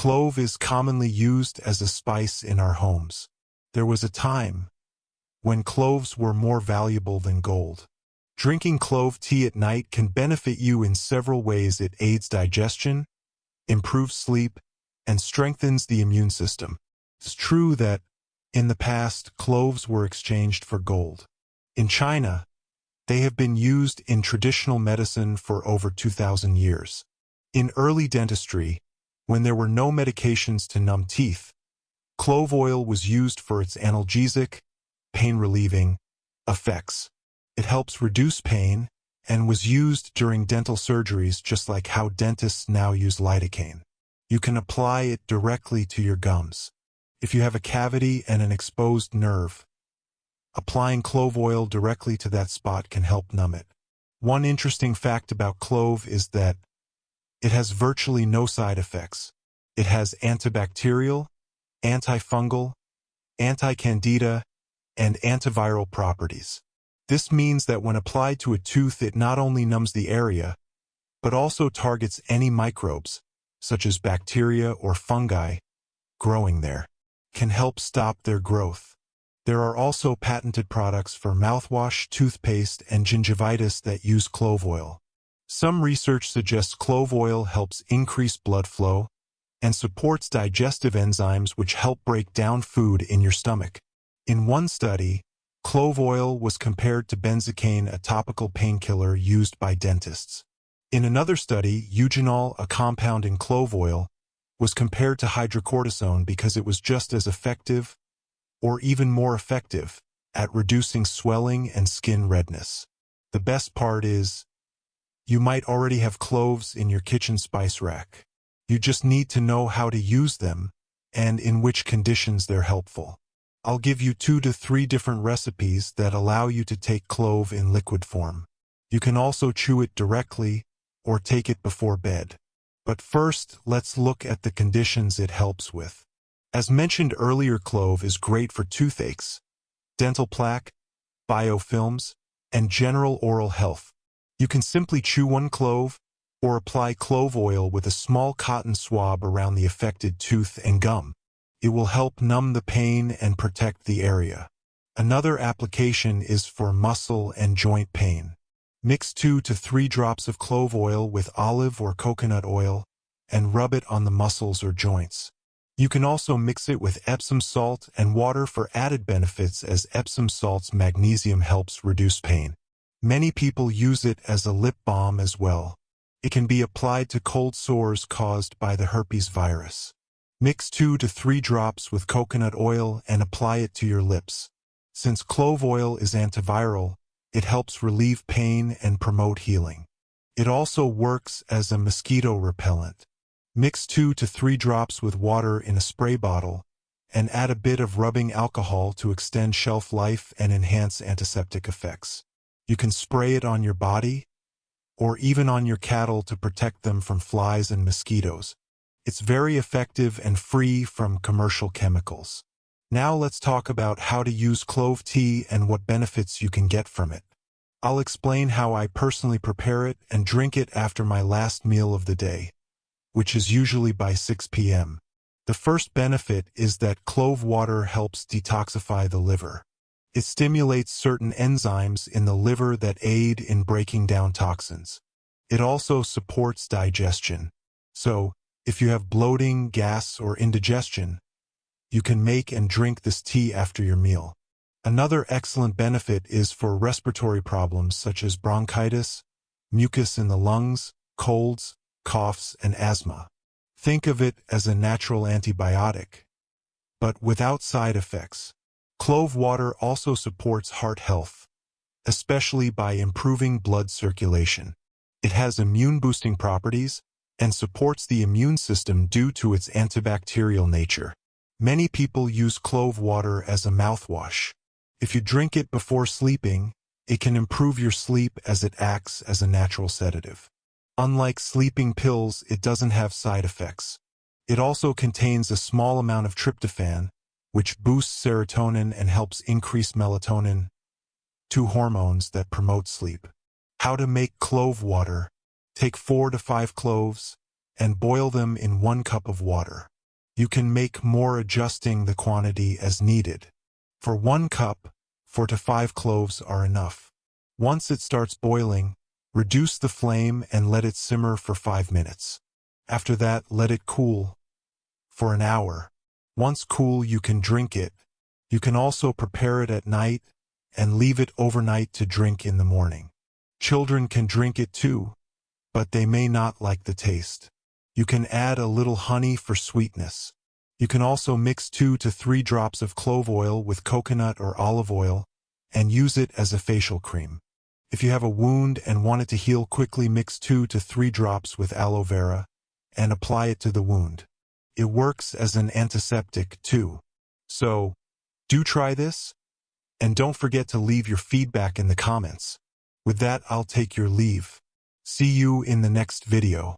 Clove is commonly used as a spice in our homes. There was a time when cloves were more valuable than gold. Drinking clove tea at night can benefit you in several ways. It aids digestion, improves sleep, and strengthens the immune system. It's true that, in the past, cloves were exchanged for gold. In China, they have been used in traditional medicine for over 2,000 years. In early dentistry, when there were no medications to numb teeth, clove oil was used for its analgesic, pain-relieving effects. It helps reduce pain and was used during dental surgeries just like how dentists now use lidocaine. You can apply it directly to your gums. If you have a cavity and an exposed nerve, applying clove oil directly to that spot can help numb it. One interesting fact about clove is that it has virtually no side effects. It has antibacterial, antifungal, anti-candida, and antiviral properties. This means that when applied to a tooth, it not only numbs the area, but also targets any microbes, such as bacteria or fungi, growing there. Can help stop their growth. There are also patented products for mouthwash, toothpaste, and gingivitis that use clove oil. Some research suggests clove oil helps increase blood flow and supports digestive enzymes which help break down food in your stomach. In one study, clove oil was compared to benzocaine, a topical painkiller used by dentists. In another study, eugenol, a compound in clove oil, was compared to hydrocortisone because it was just as effective, or even more effective, at reducing swelling and skin redness. The best part is, you might already have cloves in your kitchen spice rack. You just need to know how to use them and in which conditions they're helpful. I'll give you 2 to 3 different recipes that allow you to take clove in liquid form. You can also chew it directly or take it before bed. But first, let's look at the conditions it helps with. As mentioned earlier, clove is great for toothaches, dental plaque, biofilms, and general oral health. You can simply chew 1 clove or apply clove oil with a small cotton swab around the affected tooth and gum. It will help numb the pain and protect the area. Another application is for muscle and joint pain. Mix 2 to 3 drops of clove oil with olive or coconut oil and rub it on the muscles or joints. You can also mix it with Epsom salt and water for added benefits, as Epsom salt's magnesium helps reduce pain. Many people use it as a lip balm as well. It can be applied to cold sores caused by the herpes virus. Mix 2 to 3 drops with coconut oil and apply it to your lips. Since clove oil is antiviral, it helps relieve pain and promote healing. It also works as a mosquito repellent. Mix 2 to 3 drops with water in a spray bottle and add a bit of rubbing alcohol to extend shelf life and enhance antiseptic effects. You can spray it on your body or even on your cattle to protect them from flies and mosquitoes. It's very effective and free from commercial chemicals. Now let's talk about how to use clove tea and what benefits you can get from it. I'll explain how I personally prepare it and drink it after my last meal of the day, which is usually by 6 p.m. The first benefit is that clove water helps detoxify the liver. It stimulates certain enzymes in the liver that aid in breaking down toxins. It also supports digestion. So, if you have bloating, gas, or indigestion, you can make and drink this tea after your meal. Another excellent benefit is for respiratory problems such as bronchitis, mucus in the lungs, colds, coughs, and asthma. Think of it as a natural antibiotic, but without side effects. Clove water also supports heart health, especially by improving blood circulation. It has immune-boosting properties and supports the immune system due to its antibacterial nature. Many people use clove water as a mouthwash. If you drink it before sleeping, it can improve your sleep as it acts as a natural sedative. Unlike sleeping pills, it doesn't have side effects. It also contains a small amount of tryptophan, which boosts serotonin and helps increase melatonin, 2 hormones that promote sleep. How to make clove water. Take 4 to 5 cloves and boil them in 1 cup of water. You can make more adjusting the quantity as needed. For 1 cup, 4 to 5 cloves are enough. Once it starts boiling, reduce the flame and let it simmer for 5 minutes. After that, let it cool for an hour. Once cool, you can drink it. You can also prepare it at night and leave it overnight to drink in the morning. Children can drink it too, but they may not like the taste. You can add a little honey for sweetness. You can also mix 2 to 3 drops of clove oil with coconut or olive oil and use it as a facial cream. If you have a wound and want it to heal quickly, mix 2 to 3 drops with aloe vera and apply it to the wound. It works as an antiseptic too. So, do try this, and don't forget to leave your feedback in the comments. With that, I'll take your leave. See you in the next video.